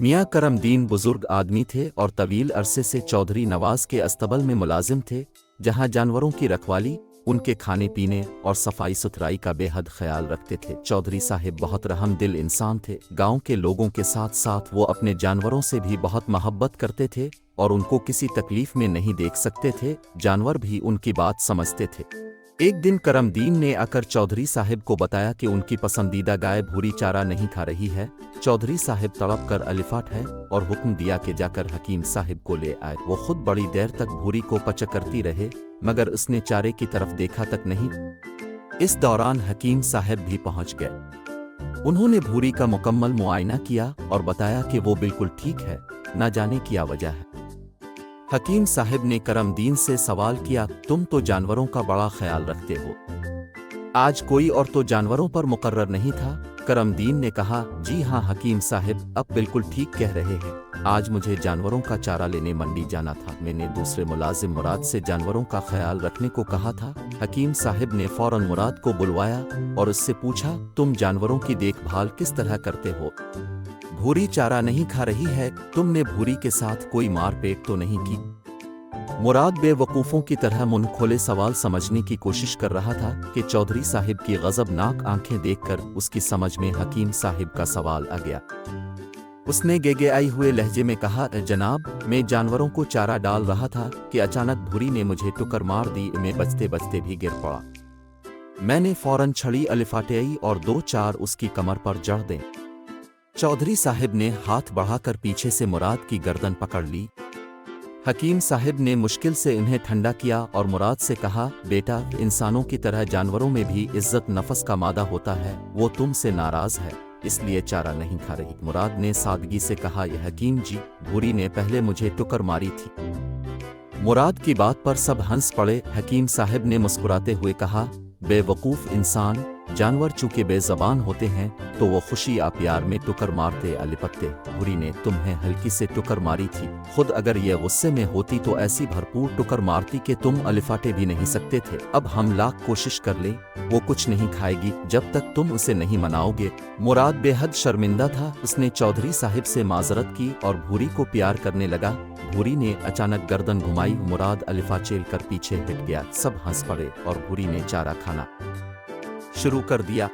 میاں کرمدین بزرگ آدمی تھے اور طویل عرصے سے چودھری نواز کے استبل میں ملازم تھے، جہاں جانوروں کی رکھوالی، ان کے کھانے پینے اور صفائی ستھرائی کا بے حد خیال رکھتے تھے۔ چودھری صاحب بہت رحم دل انسان تھے۔ گاؤں کے لوگوں کے ساتھ ساتھ وہ اپنے جانوروں سے بھی بہت محبت کرتے تھے اور ان کو کسی تکلیف میں نہیں دیکھ سکتے تھے۔ جانور بھی ان کی بات سمجھتے تھے۔ ایک دن کرمدین نے آ کر چودھری صاحب کو بتایا کہ ان کی پسندیدہ گائے بھوری چارہ نہیں کھا رہی ہے۔ چودھری صاحب تڑپ کر الفاٹ ہے اور حکم دیا کہ جا کر حکیم صاحب کو لے آئے۔ وہ خود بڑی دیر تک بھوری کو پچکرتی رہے مگر اس نے چارے کی طرف دیکھا تک نہیں۔ اس دوران حکیم صاحب بھی پہنچ گئے۔ انہوں نے بھوری کا مکمل معائنہ کیا اور بتایا کہ وہ بالکل ٹھیک ہے، نہ جانے کیا وجہ ہے۔ حکیم صاحب نے کرمدین سے سوال کیا، تم تو جانوروں کا بڑا خیال رکھتے ہو، آج کوئی اور تو جانوروں پر مقرر نہیں تھا؟ کرمدین نے کہا، جی ہاں حکیم صاحب، اب بالکل ٹھیک کہہ رہے ہیں، آج مجھے جانوروں کا چارہ لینے منڈی جانا تھا۔ میں نے دوسرے ملازم مراد سے جانوروں کا خیال رکھنے کو کہا تھا۔ حکیم صاحب نے فوراً مراد کو بلوایا اور اس سے پوچھا، تم جانوروں کی دیکھ بھال کس طرح کرتے ہو؟ بھوری چارہ نہیں کھا رہی ہے، تم نے بھوری کے ساتھ کوئی مار پیٹ تو نہیں کی؟ مراد بے وقوفوں کی طرح منہ کھولے سوال سمجھنے کی کوشش کر رہا تھا کہ چودھری صاحب کی غضبناک آنکھیں دیکھ کر اس کی سمجھ میں حکیم صاحب کا سوال آ گیا۔ اس نے گگڑائے ہوئے لہجے میں کہا، جناب، میں جانوروں کو چارہ ڈال رہا تھا کہ اچانک بھوری نے مجھے ٹکر مار دی، میں بچتے بچتے بھی گر پڑا۔ میں نے فوراً چھڑی الفاٹائی اور دو چار اس کی کمر پر جڑ دیں۔ چودھری صاحب نے ہاتھ بڑھا کر پیچھے سے مراد کی گردن پکڑ لی۔ حکیم صاحب نے مشکل سے انہیں ٹھنڈا کیا اور مراد سے کہا، بیٹا، انسانوں کی طرح جانوروں میں بھی عزت نفس کا مادہ ہوتا ہے، وہ تم سے ناراض ہے، اس لیے چارہ نہیں کھا رہی۔ مراد نے سادگی سے کہا، یہ حکیم جی، بھوری نے پہلے مجھے ٹکر ماری تھی۔ مراد کی بات پر سب ہنس پڑے۔ حکیم صاحب نے مسکراتے ہوئے کہا، بے وقوف انسان، جانور چونکہ بے زبان ہوتے ہیں تو وہ خوشی یا پیار میں ٹکر مارتے الپتے۔ بھوری نے تمہیں ہلکی سے ٹکر ماری تھی، خود اگر یہ غصے میں ہوتی تو ایسی بھرپور ٹکر مارتی کہ تم الفاٹے بھی نہیں سکتے تھے۔ اب ہم لاکھ کوشش کر لیں، وہ کچھ نہیں کھائے گی جب تک تم اسے نہیں مناؤ گے۔ مراد بے حد شرمندہ تھا۔ اس نے چودھری صاحب سے معذرت کی اور بھوری کو پیار کرنے لگا۔ بھوری نے اچانک گردن گھمائی، مراد الفا چیل کر پیچھے ہٹ گیا۔ سب ہنس پڑے اور بھوری نے چارہ کھانا شروع کر دیا۔